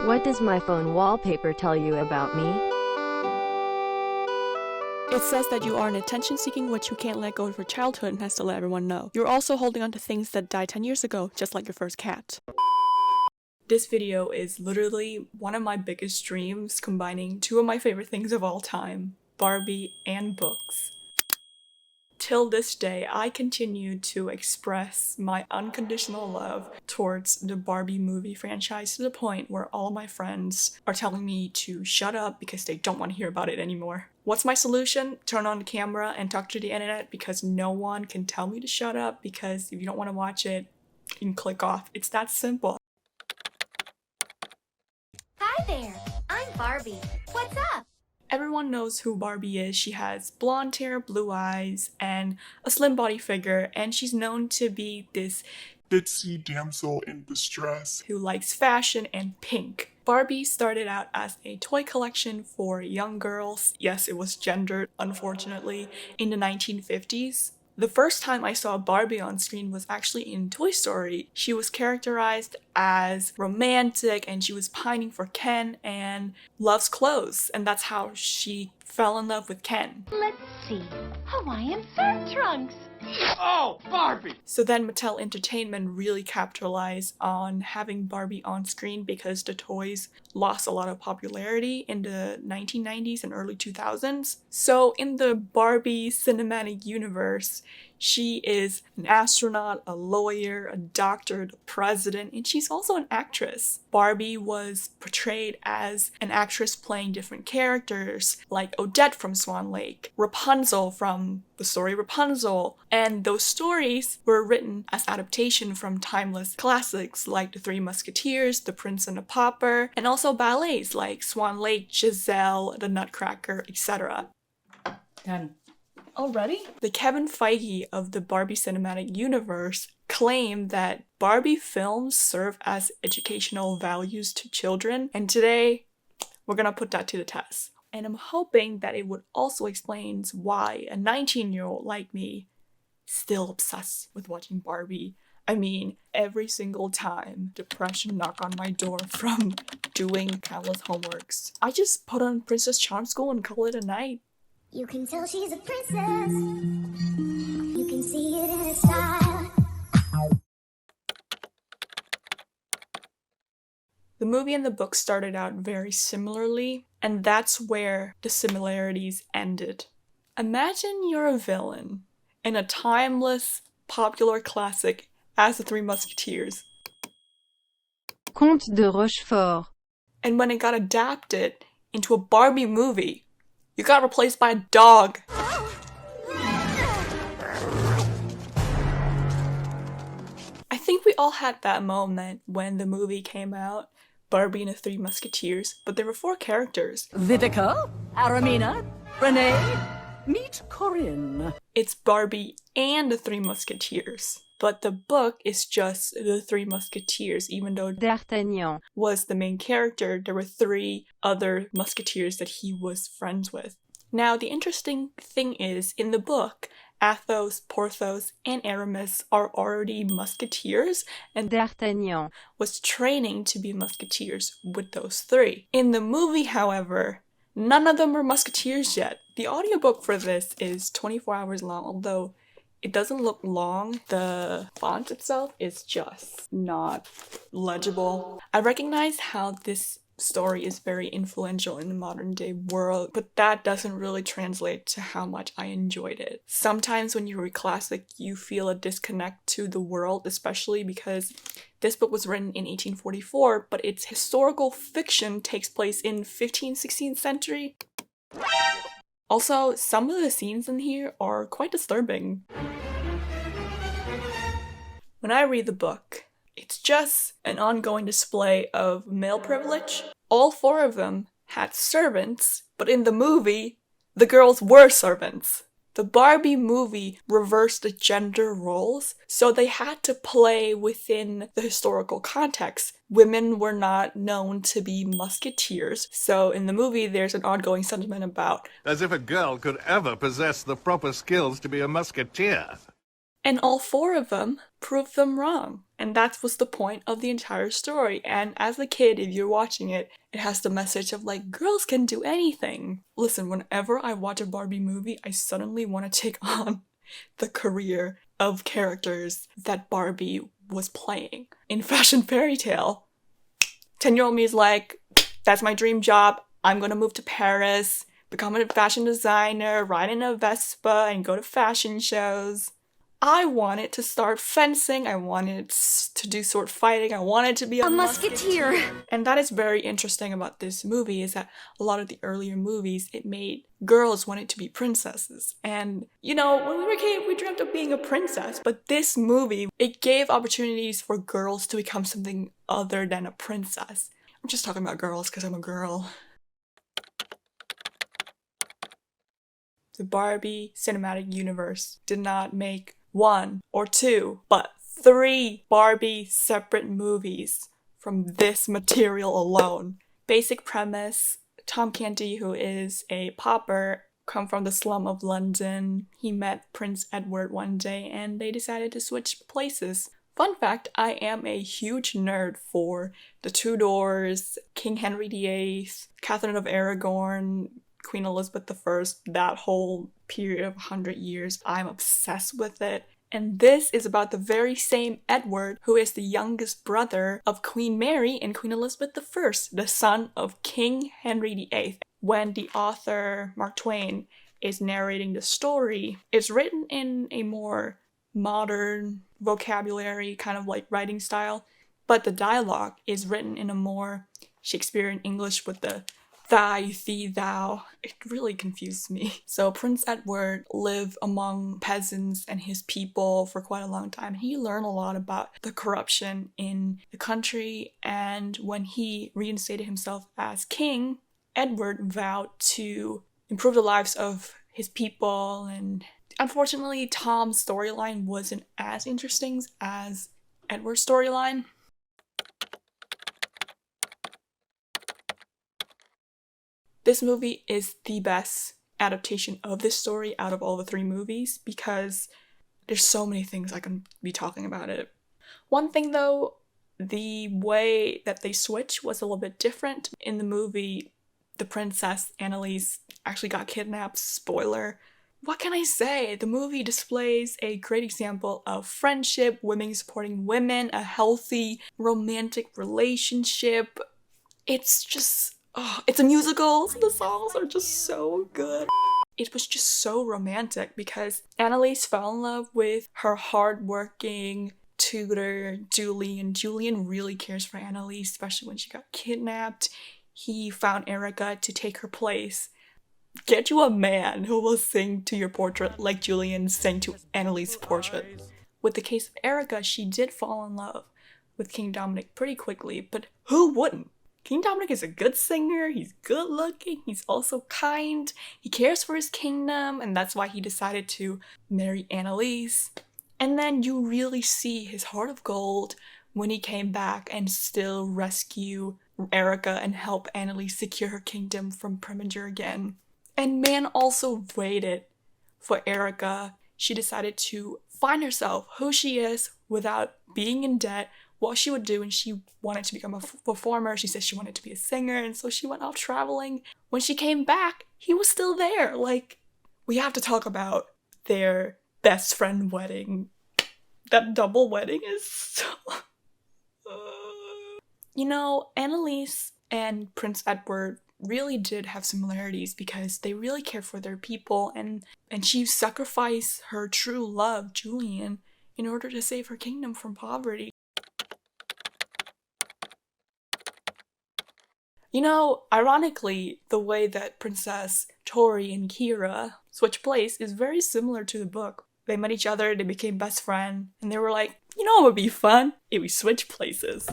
What does my phone wallpaper tell you about me? It says that you are an attention-seeking witch who can't let go of your childhood and has to let everyone know. You're also holding on to things that died 10 years ago, just like your first cat. This video is literally one of my biggest dreams, combining two of my favorite things of all time, Barbie and books. Till this day, I continue to express my unconditional love towards the Barbie movie franchise to the point where all my friends are telling me to shut up because they don't want to hear about it anymore. What's my solution? Turn on the camera and talk to the internet because no one can tell me to shut up, because if you don't want to watch it, you can click off. It's that simple. Hi there, I'm Barbie. What's up? Everyone knows who Barbie is. She has blonde hair, blue eyes, and a slim body figure, and she's known to be this ditzy damsel in distress who likes fashion and pink. Barbie started out as a toy collection for young girls. Yes, it was gendered, unfortunately, in the 1950s. The first time I saw Barbie on screen was actually in Toy Story. She was characterized as romantic and she was pining for Ken and loves clothes, and that's how she fell in love with Ken. Let's see. Hawaiian surf trunks. Oh, Barbie! So then Mattel Entertainment really capitalized on having Barbie on screen because the toys lost a lot of popularity in the 1990s and early 2000s. So in the Barbie cinematic universe, she is an astronaut, a lawyer, a doctor, the president, and she's also an actress. Barbie was portrayed as an actress playing different characters, like Odette from Swan Lake, Rapunzel from the story Rapunzel, and those stories were written as adaptation from timeless classics like The Three Musketeers, The Prince and the Pauper, and also ballets like Swan Lake, Giselle, The Nutcracker, etc. Done. Already? The Kevin Feige of the Barbie cinematic universe claimed that Barbie films serve as educational values to children, and today we're gonna put that to the test. And I'm hoping that it would also explain why a 19-year-old like me is still obsessed with watching Barbie. I mean, every single time depression knock on my door from doing countless homeworks, I just put on Princess Charm School and call it a night. You can tell she's a princess. You can see it in her style. The movie and the book started out very similarly, and that's where the similarities ended. Imagine you're a villain in a timeless, popular classic as The Three Musketeers. Comte de Rochefort. And when it got adapted into a Barbie movie, you got replaced by a dog. I think we all had that moment when the movie came out, Barbie and the Three Musketeers, but there were four characters. Vivica, Aramina, Renee, meet Corinne. It's Barbie and the Three Musketeers, but the book is just the Three Musketeers. Even though D'Artagnan was the main character, there were three other musketeers that he was friends with. Now, the interesting thing is, in the book, Athos, Porthos, and Aramis are already musketeers, and D'Artagnan was training to be musketeers with those three. In the movie, however, none of them were musketeers yet. The audiobook for this is 24 hours long, although it doesn't look long. The font itself is just not legible. I recognize how this story is very influential in the modern day world, but that doesn't really translate to how much I enjoyed it. Sometimes when you read classic, you feel a disconnect to the world, especially because this book was written in 1844, but its historical fiction takes place in 15th, 16th century. Also, some of the scenes in here are quite disturbing. When I read the book, it's just an ongoing display of male privilege. All four of them had servants, but in the movie, the girls were servants. The Barbie movie reversed the gender roles, so they had to play within the historical context. Women were not known to be musketeers, so in the movie there's an ongoing sentiment about As if a girl could ever possess the proper skills to be a musketeer. And all 4 of them proved them wrong. And that was the point of the entire story. And as a kid, if you're watching it, it has the message of like, girls can do anything. Listen, whenever I watch a Barbie movie, I suddenly want to take on the career of characters that Barbie was playing. In Fashion Fairy Tale, 10-year-old me is like, that's my dream job. I'm gonna move to Paris, become a fashion designer, ride in a Vespa, and go to fashion shows. I wanted to start fencing, I wanted to do sword fighting, I wanted to be a musketeer. And that is very interesting about this movie, is that a lot of the earlier movies, it made girls wanted to be princesses. And, you know, when we were kids, we dreamt of being a princess. But this movie, it gave opportunities for girls to become something other than a princess. I'm just talking about girls because I'm a girl. The Barbie cinematic universe did not make 1 or 2, but 3 Barbie separate movies from this material alone. Basic premise, Tom Canty, who is a pauper, come from the slum of London. He met Prince Edward one day and they decided to switch places. Fun fact, I am a huge nerd for the Tudors, King Henry VIII, Catherine of Aragon, Queen Elizabeth I, that whole period of 100 years. I'm obsessed with it. And this is about the very same Edward, who is the youngest brother of Queen Mary and Queen Elizabeth I, the son of King Henry VIII. When the author, Mark Twain, is narrating the story, it's written in a more modern vocabulary, kind of like writing style, but the dialogue is written in a more Shakespearean English with the thy, thee, thou. It really confused me. So Prince Edward lived among peasants and his people for quite a long time. He learned a lot about the corruption in the country, and when he reinstated himself as king, Edward vowed to improve the lives of his people, and unfortunately Tom's storyline wasn't as interesting as Edward's storyline. This movie is the best adaptation of this story out of all the 3 movies because there's so many things I can be talking about it. One thing though, the way that they switch was a little bit different. In the movie, the princess Annalise actually got kidnapped. Spoiler. What can I say? The movie displays a great example of friendship, women supporting women, a healthy romantic relationship. It's just... it's a musical, so the songs are just so good. It was just so romantic because Annalise fell in love with her hardworking tutor, Julian. Julian really cares for Annalise, especially when she got kidnapped. He found Erica to take her place. Get you a man who will sing to your portrait like Julian sang to Annalise's portrait. With the case of Erica, she did fall in love with King Dominic pretty quickly, but who wouldn't? King Dominic is a good singer, he's good looking, he's also kind, he cares for his kingdom, and that's why he decided to marry Annalise. And then you really see his heart of gold when he came back and still rescue Erica and help Annalise secure her kingdom from Preminger again. And man also waited for Erica. She decided to find herself, who she is, without being in debt, what she would do, and she wanted to become a performer. She said she wanted to be a singer, and so she went off traveling. When she came back, he was still there. Like, we have to talk about their best friend wedding. That double wedding is so... You know, Annalise and Prince Edward really did have similarities because they really care for their people, and she sacrificed her true love, Julian, in order to save her kingdom from poverty. You know, ironically, the way that Princess Tori and Kira switch place is very similar to the book. They met each other, they became best friends, and they were like, you know what would be fun? If we switch places.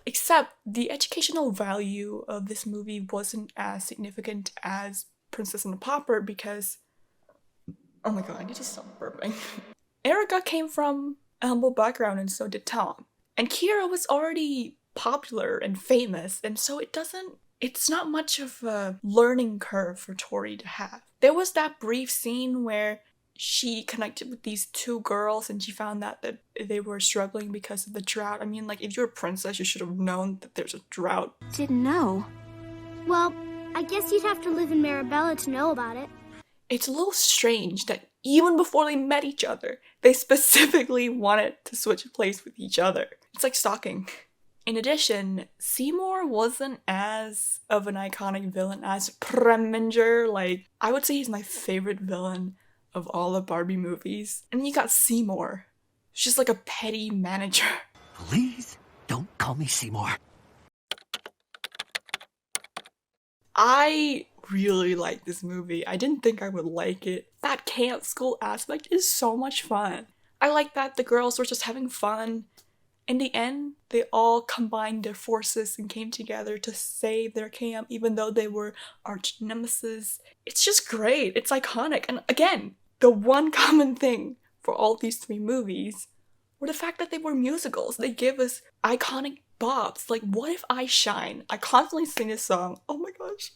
Except the educational value of this movie wasn't as significant as Princess and the Pauper because... Oh my god, I need to stop burping. Erica came from a humble background and so did Tom. And Kira was already popular and famous, and so it's not much of a learning curve for Tori to have. There was that brief scene where she connected with these two girls and she found that they were struggling because of the drought. I mean, like, if you're a princess, you should have known that there's a drought. Didn't know. Well, I guess you'd have to live in Marabella to know about it. It's a little strange that even before they met each other, they specifically wanted to switch place with each other. It's like stalking. In addition, Seymour wasn't as of an iconic villain as Preminger. Like, I would say he's my favorite villain of all the Barbie movies. And then you got Seymour. He's just like a petty manager. Please don't call me Seymour. I really like this movie. I didn't think I would like it. That camp school aspect is so much fun. I like that the girls were just having fun. In the end, they all combined their forces and came together to save their camp, even though they were arch nemesis. It's just great. It's iconic. And again, the one common thing for all these three movies were the fact that they were musicals. They give us iconic bops. Like, What If I Shine? I constantly sing this song. Oh my gosh.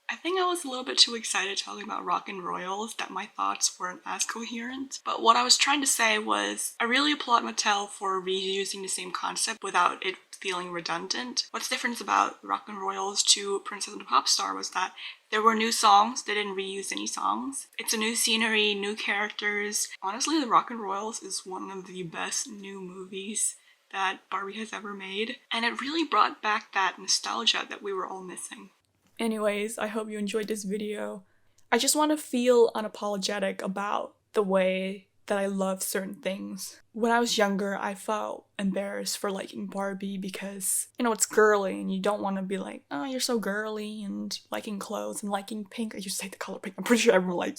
I think I was a little bit too excited talking about Rock and Royals that my thoughts weren't as coherent. But what I was trying to say was, I really applaud Mattel for reusing the same concept without it feeling redundant. What's different about Rock and Royals to Princess and the Popstar was that there were new songs, they didn't reuse any songs. It's a new scenery, new characters. Honestly, the Rock and Royals is one of the best new movies that Barbie has ever made. And it really brought back that nostalgia that we were all missing. Anyways, I hope you enjoyed this video. I just want to feel unapologetic about the way that I love certain things. When I was younger, I felt embarrassed for liking Barbie because, you know, it's girly and you don't want to be like, oh, you're so girly, and liking clothes and liking pink. I just hate the color pink. I'm pretty sure everyone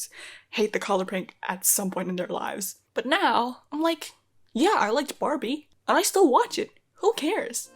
hate the color pink at some point in their lives. But now, I'm like, yeah, I liked Barbie and I still watch it. Who cares?